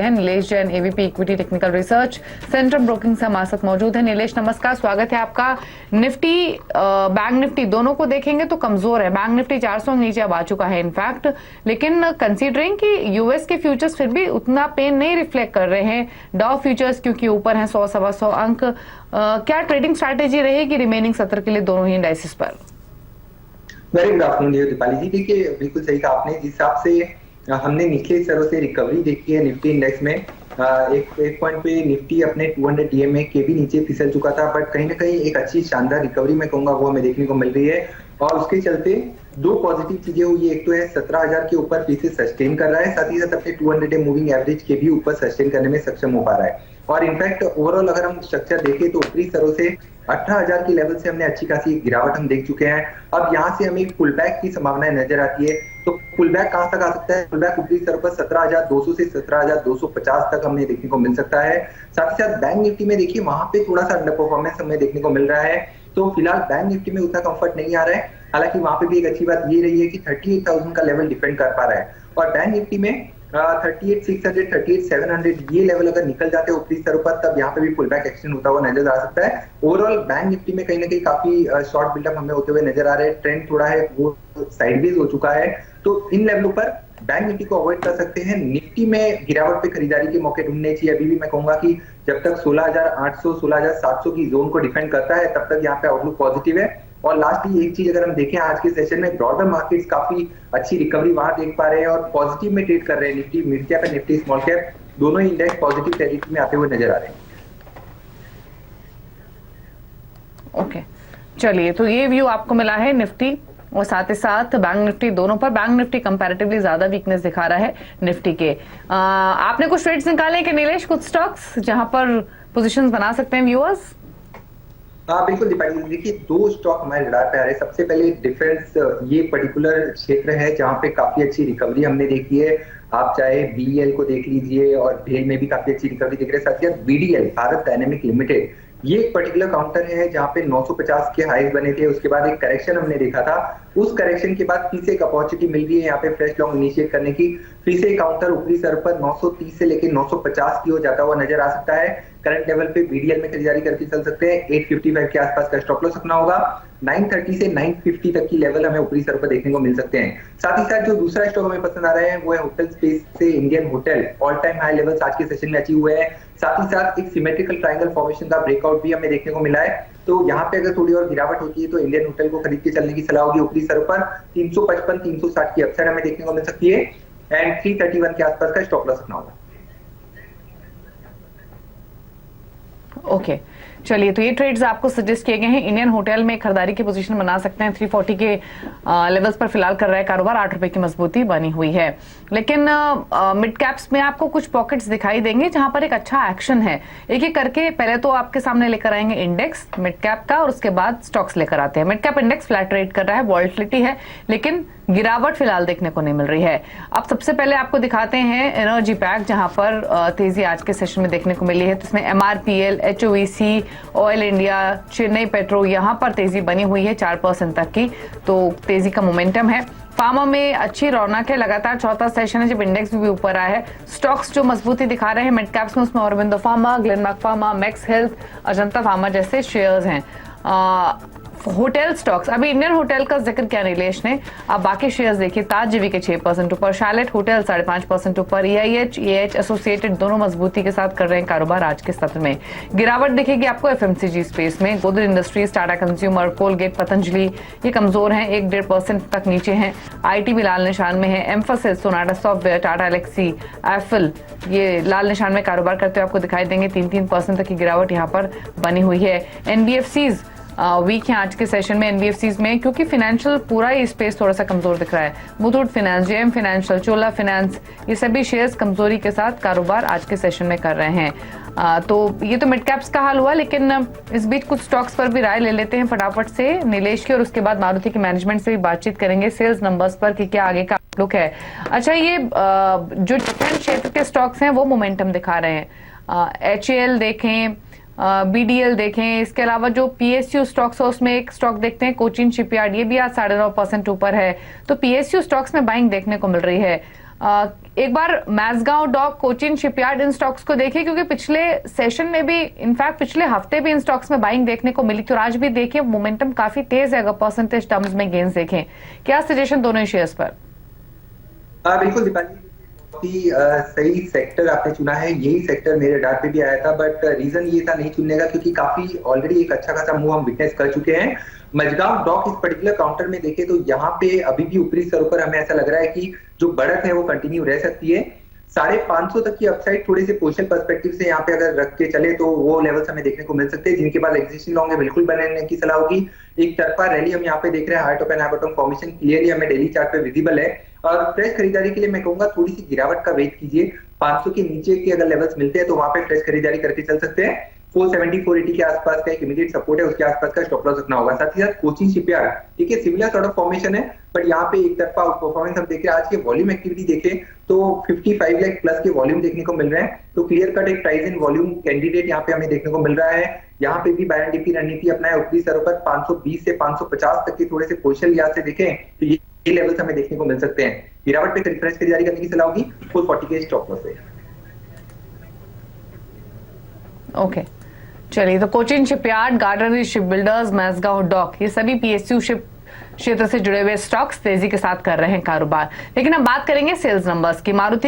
हैं Nilesh Jain, AVP equity technical research Centrum broking से हमारे साथ मौजूद है। नीलेश नमस्कार, स्वागत है आपका। निफ्टी बैंक निफ्टी दोनों को देखेंगे तो कमजोर है। बैंक निफ्टी 400 नीचे अब आ चुका है इनफैक्ट, लेकिन कंसीडरिंग कि यूएस के फ्यूचर्स फिर भी उतना पेन नहीं रिफ्लेक्ट कर रहे हैं। डाउ फ्यूचर्स क्योंकि ऊपर हैं 100-125 अंक। क्या ट्रेडिंग स्ट्रैटेजी रहेगी रिमेनिंग सत्र के लिए दोनों ही इंडाइसेस पर? वेरी गुड आफ्टरनून दीपाली जी। देखिए, बिल्कुल सही कहा आपने। जिस हिसाब से हमने निचले स्तरों से रिकवरी देखी है निफ्टी इंडेक्स में, एक पॉइंट पे निफ्टी अपने 200 डीएमए के भी नीचे फिसल चुका था, बट कहीं ना कहीं एक अच्छी शानदार रिकवरी मैं कहूंगा वो हमें देखने को मिल रही है। और उसके चलते दो पॉजिटिव चीजें हुई। एक तो है 17,000 के ऊपर फिर से सस्टेन कर रहा है, साथ ही साथ अपने 200 डे मूविंग एवरेज के भी ऊपर सस्टेन करने में सक्षम हो पा रहा है। और इनफैक्ट ओवरऑल अगर हम स्ट्रक्चर देखें तो ऊपरी स्तरों से 18,000 की लेवल से हमने अच्छी खासी गिरावट हम देख चुके हैं। अब यहाँ से हमें एक पुल बैक की संभावना नजर आती है। तो पुल बैक कहां तक आ सकता है? पुल बैक ऊपरी स्तर पर 17,200 से 17,250 तक हमें देखने को मिल सकता है। साथ ही साथ बैंक निफ्टी में देखिए वहां पे थोड़ा सा अंडर परफॉर्मेंस हमें देखने को मिल रहा है। तो फिलहाल बैंक निफ्टी में उतना कंफर्ट नहीं आ रहा है। हालांकि वहां पे भी एक अच्छी बात ये रही है कि 38,000 का लेवल डिफेंड कर पा रहा है। और बैंक निफ्टी में 38,600, 38,700 ये लेवल अगर निकल जाते हैं ऊपरी स्तरों पर, तब यहाँ पे भी पुल बैक एक्शन होता हुआ नजर आ सकता है। ओवरऑल बैंक निफ्टी में कहीं ना कहीं काफी शॉर्ट बिल्डअप हमें होते हुए नजर आ रहे हैं। ट्रेंड थोड़ा है वो साइडवेज हो चुका है। तो इन लेवलों पर बैंक निफ्टी को अवॉइड कर सकते हैं। निफ्टी में गिरावट पे खरीदारी के मौके ढूंढने चाहिए। अभी भी मैं कहूंगा कि जब तक 16,800, 16,700 की जोन को डिफेंड करता है तब तक यहाँ पे आउटलुक पॉजिटिव है। और लास्टली एक चीज अगर हम देखें आज के सेशन में, ब्रॉडर मार्केट्स काफी अच्छी रिकवरी वहां देख पा रहे हैं और पॉजिटिव में ट्रेड कर रहे हैं। Nifty mid cap and Nifty small cap दोनों ही इंडेक्स पॉजिटिव टेरिटरी में आते हुए नजर आ रहे हैं। ओके, चलिए, तो ये व्यू आपको मिला है निफ्टी और साथ ही साथ बैंक निफ्टी दोनों पर। बैंक निफ्टी कंपैरेटिवली ज्यादा वीकनेस दिखा रहा है निफ्टी के। आपने कुछ ट्रेड्स निकाले कि नीलेश, कुछ स्टॉक्स जहां पर पोजीशंस बना सकते हैं व्यूअर्स? हाँ बिल्कुल दीपाली, देखिए दो स्टॉक हमारे रडार पे आ रहे हैं। सबसे पहले डिफेंस, ये पर्टिकुलर क्षेत्र है जहाँ पे काफी अच्छी रिकवरी हमने देखी है। आप चाहे बीईएल को देख लीजिए और भेल में भी काफी अच्छी रिकवरी देख रहे हैं। साथ ही साथ बीडीएल, भारत डायनेमिक लिमिटेड, ये एक पर्टिकुलर काउंटर है जहाँ पे 950 के हाईज बने थे। उसके बाद एक करेक्शन हमने देखा था। उस करेक्शन के बाद फिर से एक अपॉर्चुनिटी मिल रही है यहाँ पे फ्रेश लॉन्ग इनिशिएट करने की। फिर से काउंटर ऊपरी स्तर पर 930 से लेकर 950 की ओर जाता हुआ नजर आ सकता है। करंट लेवल पे बीडीएल में खरीदारी करके चल सकते हैं। 855 के आसपास का स्टॉप लॉस रखना होगा। 930 से 950 तक की लेवल हमें ऊपरी स्तर पर देखने को मिल सकते हैं। साथ ही साथ जो दूसरा स्टॉक हमें पसंद आ रहा है वो है होटल स्पेस से Indian hotel. All time high levels आज के सेशन में अचीव हुए हैं। साथ ही साथ एक सिमेट्रिकल ट्रायंगल फॉर्मेशन का ब्रेकआउट भी हमें देखने को मिला है। तो यहाँ पे अगर थोड़ी और गिरावट होती है तो इंडियन होटल को खरीद के चलने की सलाह होगी। ऊपरी स्तरों पर 355, 360 की अपसाइड हमें देखने को मिल सकती है एंड 331 के आसपास का स्टॉप लॉस रखना होगा। ओके, चलिए, तो ये ट्रेड्स आपको सजेस्ट किए गए हैं। इंडियन होटल में खरीदारी की पोजीशन बना सकते हैं। 340 के लेवल्स पर फिलहाल कर रहा है कारोबार। 8 रुपए की मजबूती बनी हुई है। लेकिन मिड कैप्स में आपको कुछ पॉकेट्स दिखाई देंगे जहां पर एक अच्छा एक्शन है। एक एक करके पहले तो आपके सामने लेकर आएंगे इंडेक्स मिड कैप का और उसके बाद स्टॉक्स लेकर आते हैं। Mid cap index flat rate कर रहा है, वॉलेटिलिटी है, लेकिन गिरावट फिलहाल देखने को नहीं मिल रही है। अब सबसे पहले आपको दिखाते हैं एनर्जी पैक, जहां पर तेजी आज के सेशन में देखने को मिली है। तो इसमें एमआरपीएल, एचओवीसी, ऑयल इंडिया, चेन्नई पेट्रो, यहां पर तेजी बनी हुई है 4% तक की। तो तेजी का मोमेंटम है। फार्मा में अच्छी रौनक है, लगातार चौथा सेशन है जब इंडेक्स भी ऊपर आया है। स्टॉक्स जो मजबूती दिखा रहे हैं मिड कैप्स में, उसमें Aurobindo pharma, Glenmark pharma, max health, Ajanta pharma जैसे शेयर्स हैं। होटल स्टॉक्स, अभी इंडियन होटल का जिक्र किया नीलेश ने। आप बाकी शेयर्स देखिए, ताज जीवी के 6% ऊपर, शैलेट होटल 5.5% ऊपर, EIH, EH एसोसिएटेड दोनों मजबूती के साथ कर रहे हैं कारोबार आज के सत्र में। गिरावट दिखेगी आपको एफएमसीजी स्पेस में। Godrej industries, Tata consumer, Colgate, Patanjali ये कमजोर हैं, 1-1.5% तक नीचे हैं। IT भी लाल निशान में है। एम्फोसिस, सोनाटा सॉफ्टवेयर, टाटा एलेक्सी, एप्पल ये लाल निशान में कारोबार करते हुए आपको दिखाई देंगे। 3-3% तक की गिरावट यहाँ पर बनी हुई है। एनबीएफसीज वीक है आज के सेशन में एनबीएफसीज में, क्योंकि फाइनेंशियल पूरा ही स्पेस थोड़ा सा कमजोर दिख रहा है। मुथूट फाइनेंस, जेएम फाइनेंशियल, चोला फाइनेंस, ये सभी शेयर्स कमजोरी के साथ कारोबार आज के सेशन में कर रहे हैं। तो ये तो मिड कैप्स का हाल हुआ, लेकिन इस बीच कुछ स्टॉक्स पर भी राय ले लेते हैं फटाफट से नीलेश की, और उसके बाद मारुति के मैनेजमेंट से भी बातचीत करेंगे सेल्स नंबर्स पर कि क्या आगे का आउटलुक है। अच्छा, ये जो डिफरेंट क्षेत्र के स्टॉक्स हैं वो मोमेंटम दिखा रहे हैं। HAL देखें, बीडीएल देखें, इसके अलावा जो पीएसयू स्टॉक्स है उसमें एक स्टॉक देखते हैं कोचिन शिपयार्ड, ये भी आज 9.5% ऊपर है। तो पीएसयू स्टॉक्स में बाइंग देखने को मिल रही है। एक बार मैसगांव डॉक, कोचिन शिपयार्ड इन स्टॉक्स को देखें, क्योंकि पिछले सेशन में भी, इनफैक्ट पिछले हफ्ते भी इन स्टॉक्स में बाइंग देखने को मिली थी और आज भी देखिए मोमेंटम काफी तेज है अगर परसेंटेज टर्म्स में गेन्स देखें। क्या सजेशन दोनों शेयर्स पर? बिल्कुल दीपाली, सही सेक्टर आपने चुना है। यही सेक्टर मेरे डार पे भी आया था, बट रीजन ये था नहीं चुनने का क्योंकि काफी ऑलरेडी एक अच्छा खासा मूव हम विटनेस कर चुके हैं। मजगांव डॉक इस पर्टिकुलर काउंटर में देखे तो यहाँ पे अभी भी ऊपरी स्तरों पर हमें ऐसा लग रहा है कि जो बढ़त है वो कंटिन्यू रह सकती है। 550 तक की अपसाइड थोड़ी सी पोजिशन पर्सपेक्टिव से यहाँ पे अगर रख के चले तो वो लेवल्स हमें देखने को मिल सकते हैं, जिनके बाद एग्जिस्टिंग लॉन्ग है बिल्कुल बनाने की सलाह होगी। एक तरफा रैली हम यहाँ पे देख रहे हैं, heart of an eye bottom formation clearly हमें डेली चार्ट पे विजिबल है और फ्रेश खरीदारी के लिए मैं कहूंगा थोड़ी सी गिरावट का वेट कीजिए। 500 के नीचे के अगर लेवल्स मिलते हैं तो वहां पे फ्रेश खरीदारी करके चल सकते हैं। 470 480 के आसपास का एक इमीडिएट सपोर्ट है, उसके आसपास का स्टॉप लॉस रखना होगा। साथ ही साथ कोचिन शिपयार्ड, ठीक है, सिमिलर सॉर्ट ऑफ फॉर्मेशन है, बट यहाँ पे एक तरफा परफॉर्मेंस हम देख रहे हैं। आज के वॉल्यूम एक्टिविटी देखें तो 55 लाख प्लस के वॉल्यूम देखने को मिल रहे हैं, तो क्लियर कट एक प्राइस इन वॉल्यूम कैंडिडेट यहाँ पे हमें देखने को मिल रहा है। यहाँ पे भी बाय एंड डीपी रणनीति अपना ऊपरी स्तरों पर 520 से 550 तक के थोड़े से पोजिशन लिहाज से देखें तो ये लेवल्स हमें देखने को मिल सकते हैं। गिरावट पे फ्रेश खरीदारी करने की सलाह होगी 440 के स्टॉप लॉस से। ओके, चलिए, तो कोचिन शिपयार्ड, गार्डनरी शिप बिल्डर्स, मैसगांव डॉक, ये सभी पीएसयू शिप क्षेत्र से जुड़े हुए स्टॉक्स तेजी के साथ कर रहे हैं कारोबार। लेकिन अब बात करेंगे सेल्स नंबर्स की। मारुति